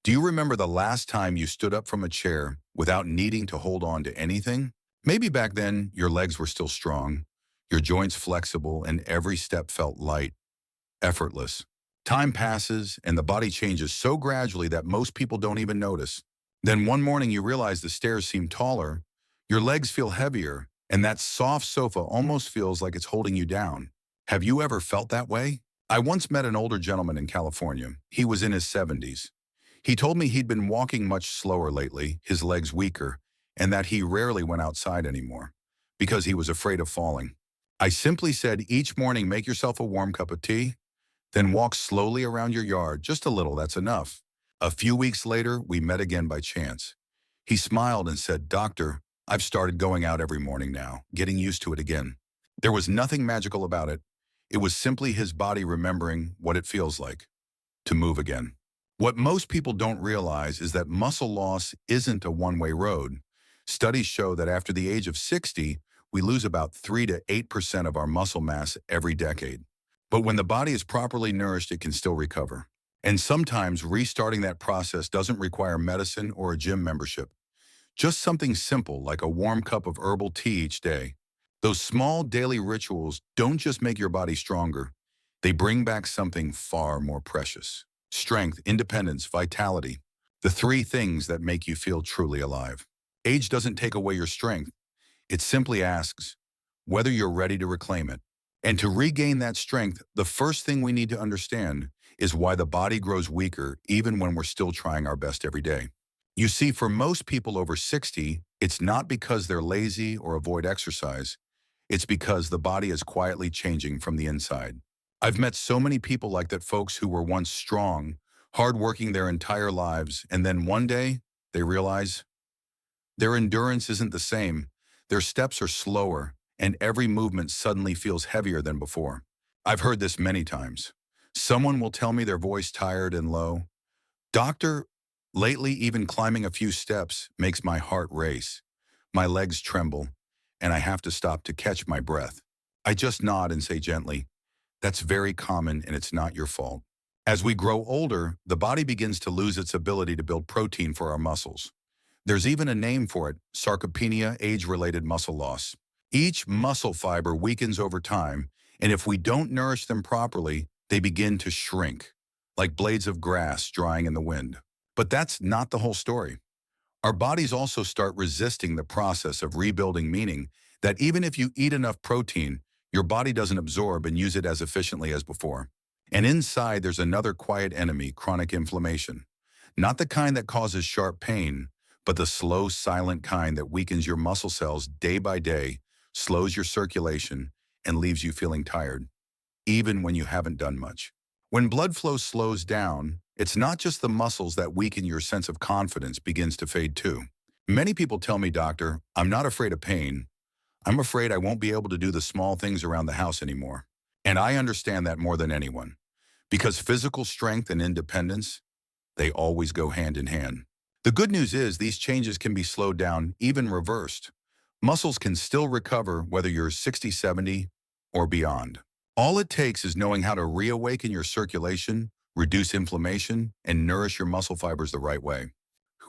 Do you remember the last time you stood up from a chair without needing to hold on to anything? Maybe back then your legs were still strong, your joints flexible, and every step felt light, effortless. Time passes and the body changes so gradually that most people don't even notice. Then one morning you realize the stairs seem taller, your legs feel heavier, and that soft sofa almost feels like it's holding you down. Have you ever felt that way? I once met an older gentleman in California. He was in his 70s. He told me he'd been walking much slower lately, his legs weaker, and that he rarely went outside anymore because he was afraid of falling. I simply said, each morning make yourself a warm cup of tea, then walk slowly around your yard, just a little, that's enough. A few weeks later, we met again by chance. He smiled and said, Doctor, I've started going out every morning now, getting used to it again. There was nothing magical about it. It was simply his body remembering what it feels like to move again. What most people don't realize is that muscle loss isn't a one-way road. Studies show that after the age of 60, we lose about 3 to 8% of our muscle mass every decade. But when the body is properly nourished, it can still recover. And sometimes restarting that process doesn't require medicine or a gym membership. Just something simple like a warm cup of herbal tea each day. Those small daily rituals don't just make your body stronger. They bring back something far more precious. Strength, independence, vitality. The three things that make you feel truly alive. Age doesn't take away your strength. It simply asks whether you're ready to reclaim it. And to regain that strength, the first thing we need to understand is why the body grows weaker even when we're still trying our best every day. You see, for most people over 60, it's not because they're lazy or avoid exercise. It's because the body is quietly changing from the inside. I've met so many people like that, folks who were once strong, hardworking their entire lives, and then one day they realize their endurance isn't the same, their steps are slower, and every movement suddenly feels heavier than before. I've heard this many times. Someone will tell me their voice tired and low. Doctor, lately even climbing a few steps makes my heart race. My legs tremble, and I have to stop to catch my breath. I just nod and say gently, that's very common and it's not your fault. As we grow older, the body begins to lose its ability to build protein for our muscles. There's even a name for it, sarcopenia, age-related muscle loss. Each muscle fiber weakens over time, and if we don't nourish them properly, they begin to shrink, like blades of grass drying in the wind. But that's not the whole story. Our bodies also start resisting the process of rebuilding, meaning that even if you eat enough protein, your body doesn't absorb and use it as efficiently as before. And inside, there's another quiet enemy, chronic inflammation. Not the kind that causes sharp pain, but the slow, silent kind that weakens your muscle cells day by day, slows your circulation, and leaves you feeling tired, even when you haven't done much. When blood flow slows down, it's not just the muscles that weaken. Your sense of confidence begins to fade too. Many people tell me, Doctor, I'm not afraid of pain. I'm afraid I won't be able to do the small things around the house anymore. And I understand that more than anyone. Because physical strength and independence, they always go hand in hand. The good news is these changes can be slowed down, even reversed. Muscles can still recover whether you're 60, 70, or beyond. All it takes is knowing how to reawaken your circulation, reduce inflammation, and nourish your muscle fibers the right way.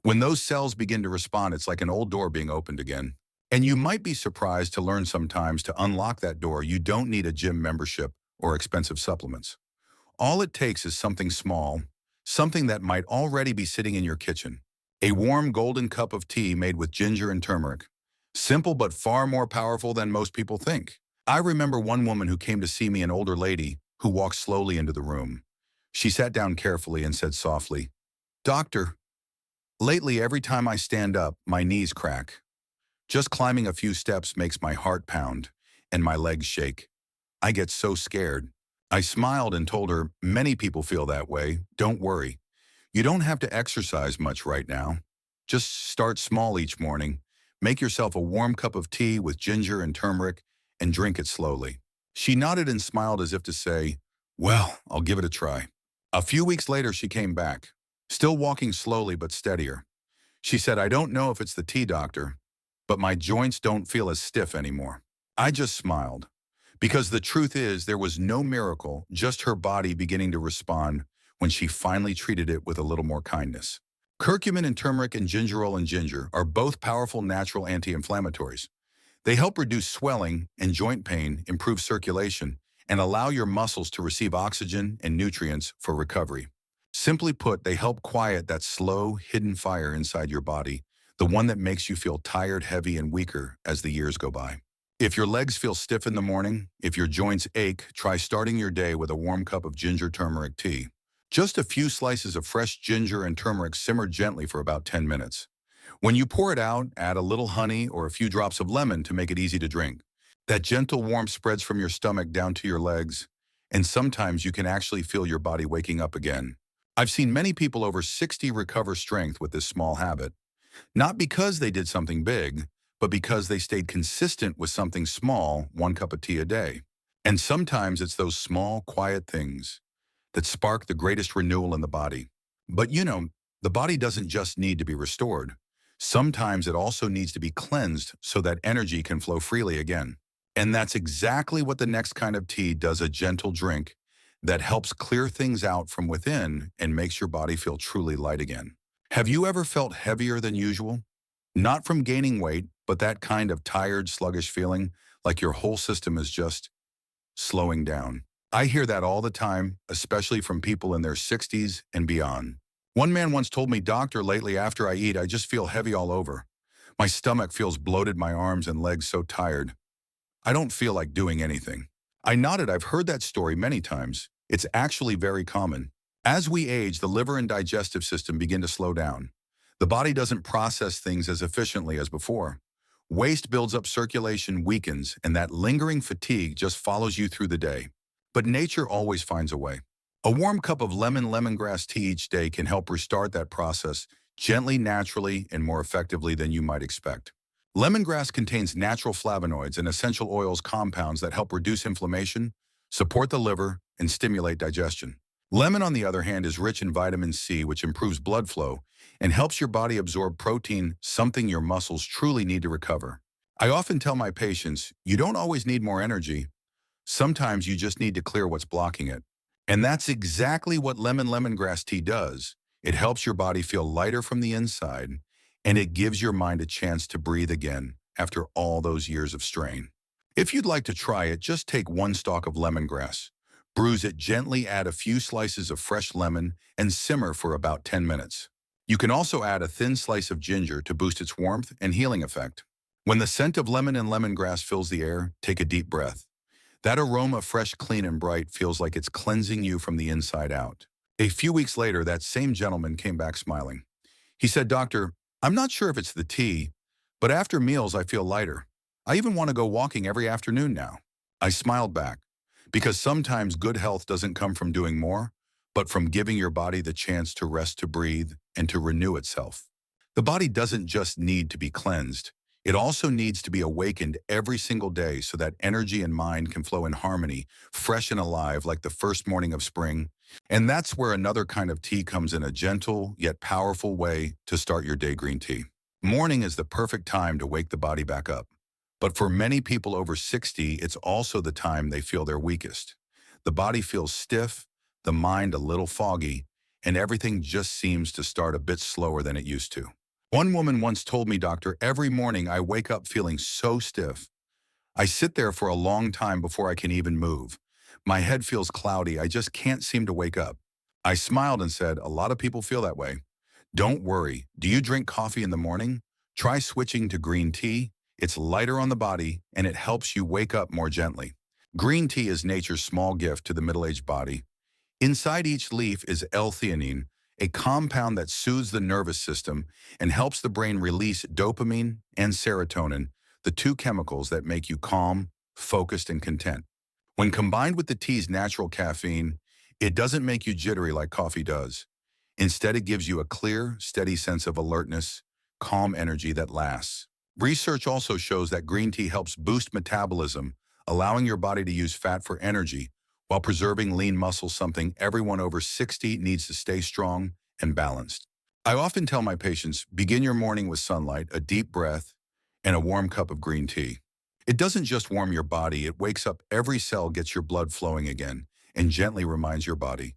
When those cells begin to respond, it's like an old door being opened again. And you might be surprised to learn sometimes to unlock that door, you don't need a gym membership or expensive supplements. All it takes is something small, something that might already be sitting in your kitchen. A warm golden cup of tea made with ginger and turmeric. Simple but far more powerful than most people think. I remember one woman who came to see me, an older lady who walked slowly into the room. She sat down carefully and said softly, Doctor, lately every time I stand up, my knees crack. Just climbing a few steps makes my heart pound and my legs shake. I get so scared. I smiled and told her, many people feel that way. Don't worry. You don't have to exercise much right now. Just start small each morning. Make yourself a warm cup of tea with ginger and turmeric and drink it slowly. She nodded and smiled as if to say, well, I'll give it a try. A few weeks later, she came back, still walking slowly but steadier. She said, I don't know if it's the tea, doctor, but my joints don't feel as stiff anymore. I just smiled, because the truth is there was no miracle, just her body beginning to respond when she finally treated it with a little more kindness. Curcumin and turmeric and gingerol and ginger are both powerful natural anti-inflammatories. They help reduce swelling and joint pain, improve circulation, and allow your muscles to receive oxygen and nutrients for recovery. Simply put, they help quiet that slow, hidden fire inside your body, the one that makes you feel tired, heavy, and weaker as the years go by. If your legs feel stiff in the morning, if your joints ache, try starting your day with a warm cup of ginger turmeric tea. Just a few slices of fresh ginger and turmeric simmer gently for about 10 minutes. When you pour it out, add a little honey or a few drops of lemon to make it easy to drink. That gentle warmth spreads from your stomach down to your legs, and sometimes you can actually feel your body waking up again. I've seen many people over 60 recover strength with this small habit, not because they did something big, but because they stayed consistent with something small, 1 cup of tea a day. And sometimes it's those small, quiet things that spark the greatest renewal in the body. But the body doesn't just need to be restored. Sometimes it also needs to be cleansed so that energy can flow freely again. And that's exactly what the next kind of tea does, a gentle drink that helps clear things out from within and makes your body feel truly light again. Have you ever felt heavier than usual? Not from gaining weight, but that kind of tired, sluggish feeling, like your whole system is just slowing down. I hear that all the time, especially from people in their 60s and beyond. One man once told me, "Doctor, lately after I eat, I just feel heavy all over. My stomach feels bloated, my arms and legs so tired. I don't feel like doing anything." I nodded. I've heard that story many times. It's actually very common. As we age, the liver and digestive system begin to slow down. The body doesn't process things as efficiently as before. Waste builds up, circulation weakens, and that lingering fatigue just follows you through the day. But nature always finds a way. A warm cup of lemongrass tea each day can help restart that process gently, naturally, and more effectively than you might expect. Lemongrass contains natural flavonoids and essential oils compounds that help reduce inflammation, support the liver, and stimulate digestion. Lemon, on the other hand, is rich in vitamin C, which improves blood flow and helps your body absorb protein, something your muscles truly need to recover. I often tell my patients, you don't always need more energy. Sometimes you just need to clear what's blocking it. And that's exactly what lemongrass tea does. It helps your body feel lighter from the inside, and it gives your mind a chance to breathe again after all those years of strain. If you'd like to try it, just take 1 stalk of lemongrass. Bruise it gently, add a few slices of fresh lemon, and simmer for about 10 minutes. You can also add a thin slice of ginger to boost its warmth and healing effect. When the scent of lemon and lemongrass fills the air, take a deep breath. That aroma, fresh, clean, and bright, feels like it's cleansing you from the inside out. A few weeks later, that same gentleman came back smiling. He said, "Doctor, I'm not sure if it's the tea, but after meals I feel lighter. I even want to go walking every afternoon now." I smiled back, because sometimes good health doesn't come from doing more, but from giving your body the chance to rest, to breathe, and to renew itself. The body doesn't just need to be cleansed. It also needs to be awakened every single day so that energy and mind can flow in harmony, fresh and alive like the first morning of spring. And that's where another kind of tea comes in, a gentle yet powerful way to start your day: green tea. Morning is the perfect time to wake the body back up. But for many people over 60, it's also the time they feel their weakest. The body feels stiff, the mind a little foggy, and everything just seems to start a bit slower than it used to. One woman once told me, "Doctor, every morning I wake up feeling so stiff. I sit there for a long time before I can even move. My head feels cloudy. I just can't seem to wake up." I smiled and said, "A lot of people feel that way. Don't worry. Do you drink coffee in the morning? Try switching to green tea. It's lighter on the body, and it helps you wake up more gently." Green tea is nature's small gift to the middle-aged body. Inside each leaf is L-theanine, a compound that soothes the nervous system and helps the brain release dopamine and serotonin, the two chemicals that make you calm, focused, and content. When combined with the tea's natural caffeine, it doesn't make you jittery like coffee does. Instead, it gives you a clear, steady sense of alertness, calm energy that lasts. Research also shows that green tea helps boost metabolism, allowing your body to use fat for energy while preserving lean muscle, something everyone over 60 needs to stay strong and balanced. I often tell my patients, begin your morning with sunlight, a deep breath, and a warm cup of green tea. It doesn't just warm your body, it wakes up every cell, gets your blood flowing again, and gently reminds your body,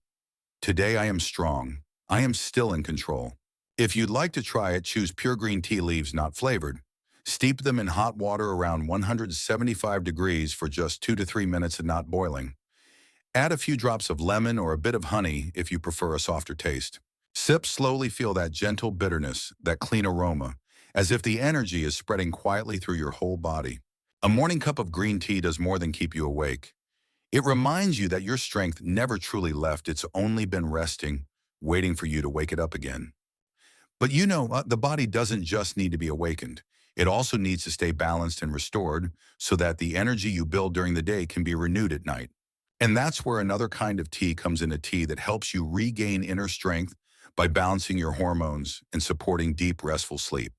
today I am strong, I am still in control. If you'd like to try it, choose pure green tea leaves not flavored. Steep them in hot water around 175 degrees for just 2 to 3 minutes and not boiling. Add a few drops of lemon or a bit of honey if you prefer a softer taste. Sip slowly, feel that gentle bitterness, that clean aroma, as if the energy is spreading quietly through your whole body. A morning cup of green tea does more than keep you awake. It reminds you that your strength never truly left, it's only been resting, waiting for you to wake it up again. But the body doesn't just need to be awakened. It also needs to stay balanced and restored so that the energy you build during the day can be renewed at night. And that's where another kind of tea comes in, a tea that helps you regain inner strength by balancing your hormones and supporting deep, restful sleep.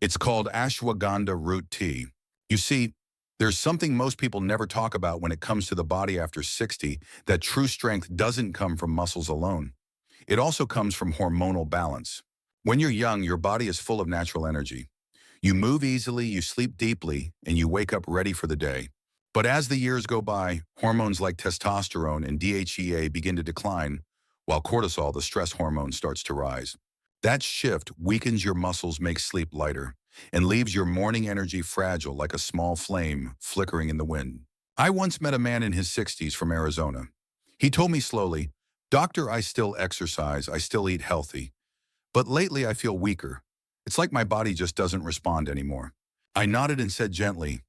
It's called ashwagandha root tea. You see, there's something most people never talk about when it comes to the body after 60, that true strength doesn't come from muscles alone. It also comes from hormonal balance. When you're young, your body is full of natural energy. You move easily, you sleep deeply, and you wake up ready for the day. But as the years go by, hormones like testosterone and DHEA begin to decline, while cortisol, the stress hormone, starts to rise. That shift weakens your muscles, makes sleep lighter, and leaves your morning energy fragile like a small flame flickering in the wind. I once met a man in his 60s from Arizona. He told me slowly, "Doctor, I still exercise, I still eat healthy, but lately I feel weaker. It's like my body just doesn't respond anymore." I nodded and said gently,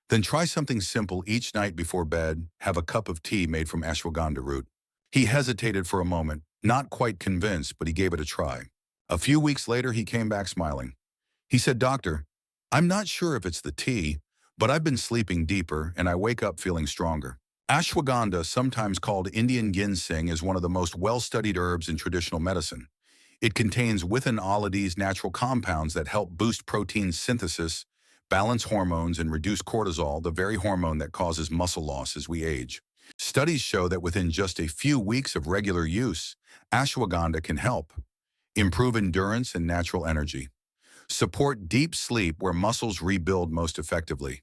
"Then try something simple each night before bed. Have a cup of tea made from ashwagandha root." He hesitated for a moment, not quite convinced, but he gave it a try. A few weeks later, he came back smiling. He said, "Doctor, I'm not sure if it's the tea, but I've been sleeping deeper and I wake up feeling stronger." Ashwagandha, sometimes called Indian ginseng, is one of the most well-studied herbs in traditional medicine. It contains withanolides, natural compounds that help boost protein synthesis, balance hormones, and reduce cortisol, the very hormone that causes muscle loss as we age. Studies show that within just a few weeks of regular use, ashwagandha can help improve endurance and natural energy, support deep sleep where muscles rebuild most effectively,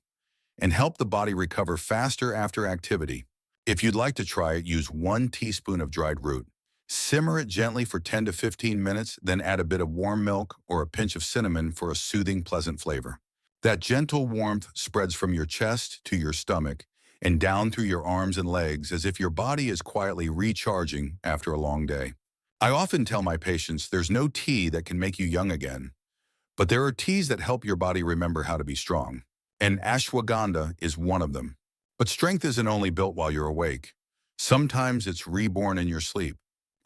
and help the body recover faster after activity. If you'd like to try it, use 1 teaspoon of dried root. Simmer it gently for 10 to 15 minutes, then add a bit of warm milk or a pinch of cinnamon for a soothing, pleasant flavor. That gentle warmth spreads from your chest to your stomach and down through your arms and legs, as if your body is quietly recharging after a long day. I often tell my patients there's no tea that can make you young again, but there are teas that help your body remember how to be strong. And ashwagandha is one of them. But strength isn't only built while you're awake. Sometimes it's reborn in your sleep.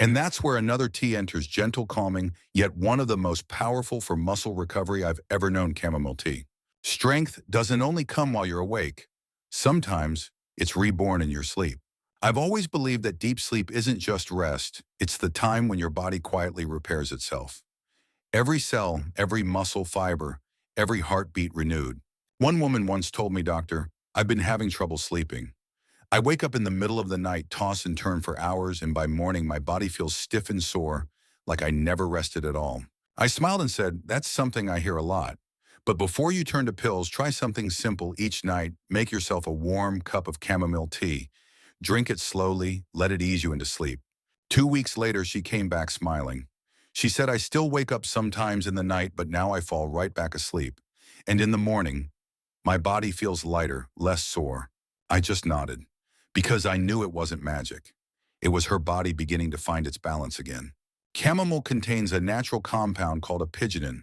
And that's where another tea enters, gentle, calming, yet one of the most powerful for muscle recovery I've ever known, chamomile tea. Strength doesn't only come while you're awake. Sometimes it's reborn in your sleep. I've always believed that deep sleep isn't just rest, it's the time when your body quietly repairs itself. Every cell, every muscle fiber, every heartbeat renewed. One woman once told me, "Doctor, I've been having trouble sleeping. I wake up in the middle of the night, toss and turn for hours, and by morning my body feels stiff and sore, like I never rested at all." I smiled and said, "That's something I hear a lot. But before you turn to pills, try something simple each night. Make yourself a warm cup of chamomile tea. Drink it slowly, let it ease you into sleep." 2 weeks later, she came back smiling. She said, "I still wake up sometimes in the night, but now I fall right back asleep. And in the morning, my body feels lighter, less sore." I just nodded, because I knew it wasn't magic. It was her body beginning to find its balance again. Chamomile contains a natural compound called apigenin.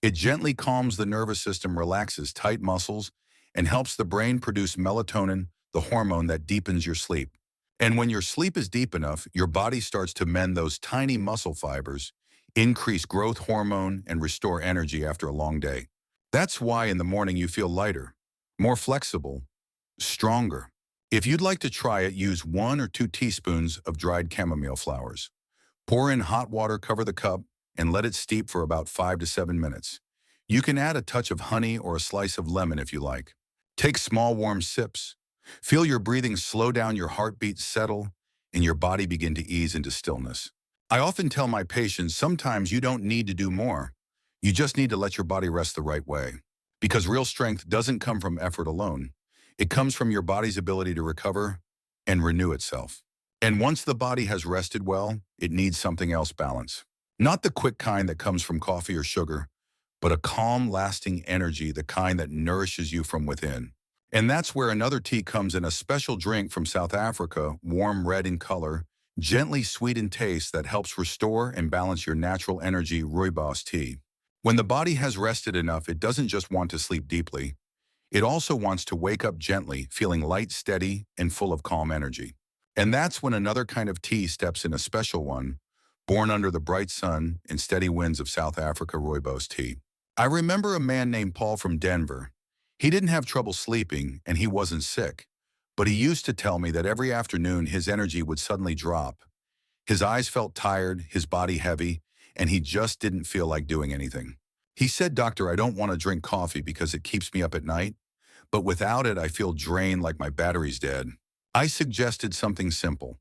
It gently calms the nervous system, relaxes tight muscles, and helps the brain produce melatonin, the hormone that deepens your sleep. And when your sleep is deep enough, your body starts to mend those tiny muscle fibers, increase growth hormone, and restore energy after a long day. That's why in the morning you feel lighter, more flexible, stronger. If you'd like to try it, use 1 or 2 teaspoons of dried chamomile flowers. Pour in hot water, cover the cup, and let it steep for about 5 to 7 minutes. You can add a touch of honey or a slice of lemon if you like. Take small warm sips. Feel your breathing slow down, your heartbeat settle, and your body begin to ease into stillness. I often tell my patients, sometimes you don't need to do more. You just need to let your body rest the right way. Because real strength doesn't come from effort alone. It comes from your body's ability to recover and renew itself. And once the body has rested well, it needs something else: balance. Not the quick kind that comes from coffee or sugar, but a calm, lasting energy, the kind that nourishes you from within. And that's where another tea comes in, a special drink from South Africa, warm red in color, gently sweet in taste, that helps restore and balance your natural energy, rooibos tea. When the body has rested enough, it doesn't just want to sleep deeply. It also wants to wake up gently, feeling light, steady, and full of calm energy. And that's when another kind of tea steps in, a special one, born under the bright sun and steady winds of South Africa, rooibos tea. I remember a man named Paul from Denver. He didn't have trouble sleeping and he wasn't sick, but he used to tell me that every afternoon his energy would suddenly drop. His eyes felt tired, his body heavy, and he just didn't feel like doing anything. He said, "Doctor, I don't want to drink coffee because it keeps me up at night, but without it, I feel drained, like my battery's dead." I suggested something simple.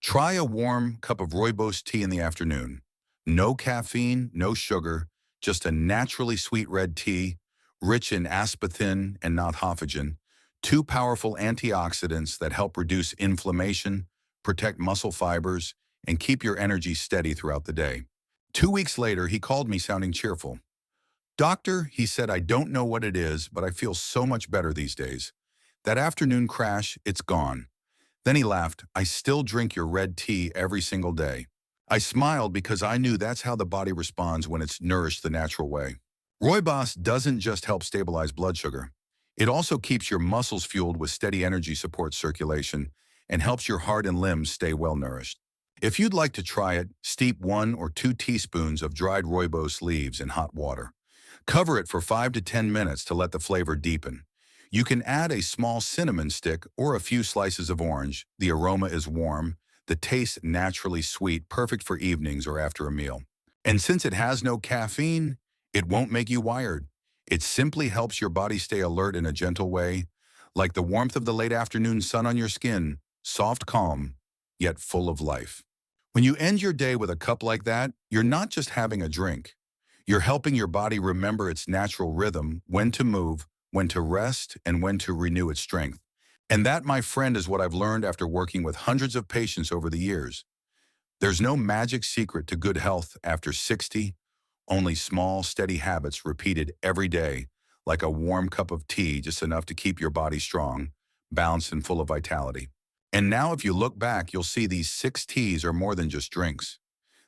Try a warm cup of rooibos tea in the afternoon. No caffeine, no sugar, just a naturally sweet red tea, rich in aspartame and not hydrogen, two powerful antioxidants that help reduce inflammation, protect muscle fibers, and keep your energy steady throughout the day. 2 weeks later, he called me sounding cheerful. "Doctor," he said, "I don't know what it is, but I feel so much better these days. That afternoon crash, it's gone." Then he laughed. "I still drink your red tea every single day." I smiled because I knew that's how the body responds when it's nourished the natural way. Rooibos doesn't just help stabilize blood sugar. It also keeps your muscles fueled with steady energy, supports circulation, and helps your heart and limbs stay well nourished. If you'd like to try it, steep 1 or 2 teaspoons of dried rooibos leaves in hot water. Cover it for 5 to 10 minutes to let the flavor deepen. You can add a small cinnamon stick or a few slices of orange. The aroma is warm, the taste naturally sweet, perfect for evenings or after a meal. And since it has no caffeine, it won't make you wired. It simply helps your body stay alert in a gentle way, like the warmth of the late afternoon sun on your skin, soft, calm, yet full of life. When you end your day with a cup like that, you're not just having a drink. You're helping your body remember its natural rhythm, when to move, when to rest, and when to renew its strength. And that, my friend, is what I've learned after working with hundreds of patients over the years. There's no magic secret to good health after 60, only small, steady habits repeated every day, like a warm cup of tea, just enough to keep your body strong, balanced, and full of vitality. And now, if you look back, you'll see these 6 teas are more than just drinks.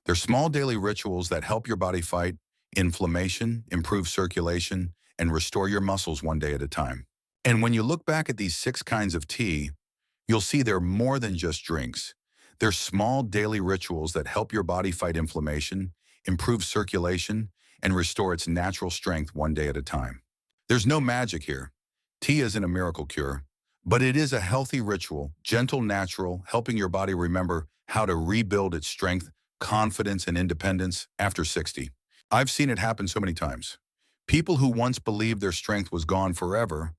They're small daily rituals that help your body fight inflammation, improve circulation, and restore your muscles one day at a time. And when you look back at these 6 kinds of tea, you'll see they're more than just drinks. They're small daily rituals that help your body fight inflammation, improve circulation, and restore its natural strength one day at a time. There's no magic here. Tea isn't a miracle cure, but it is a healthy ritual, gentle, natural, helping your body remember how to rebuild its strength, confidence, and independence after 60. I've seen it happen so many times. People who once believed their strength was gone forever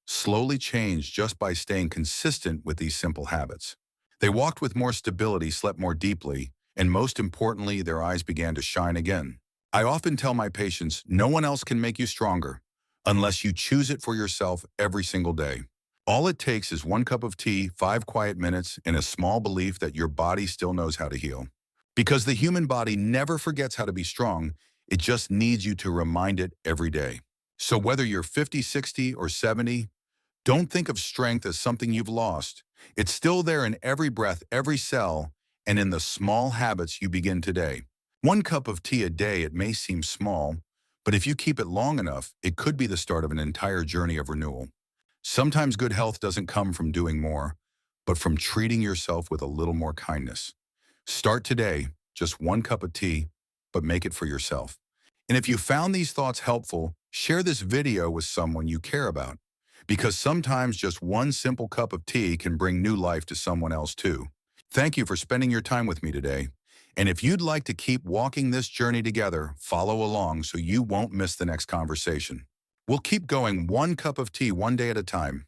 slowly changed just by staying consistent with these simple habits. They walked with more stability, slept more deeply, and most importantly, their eyes began to shine again. I often tell my patients, no one else can make you stronger unless you choose it for yourself every single day. All it takes is 1 cup of tea, 5 quiet minutes, and a small belief that your body still knows how to heal. Because the human body never forgets how to be strong, it just needs you to remind it every day. So whether you're 50, 60, or 70, don't think of strength as something you've lost. It's still there in every breath, every cell, and in the small habits you begin today. 1 cup of tea a day, it may seem small, but if you keep it long enough, it could be the start of an entire journey of renewal. Sometimes good health doesn't come from doing more, but from treating yourself with a little more kindness. Start today, just 1 cup of tea, but make it for yourself. And if you found these thoughts helpful, share this video with someone you care about, because sometimes just one simple cup of tea can bring new life to someone else too. Thank you for spending your time with me today. And if you'd like to keep walking this journey together, follow along so you won't miss the next conversation. We'll keep going 1 cup of tea one day at a time.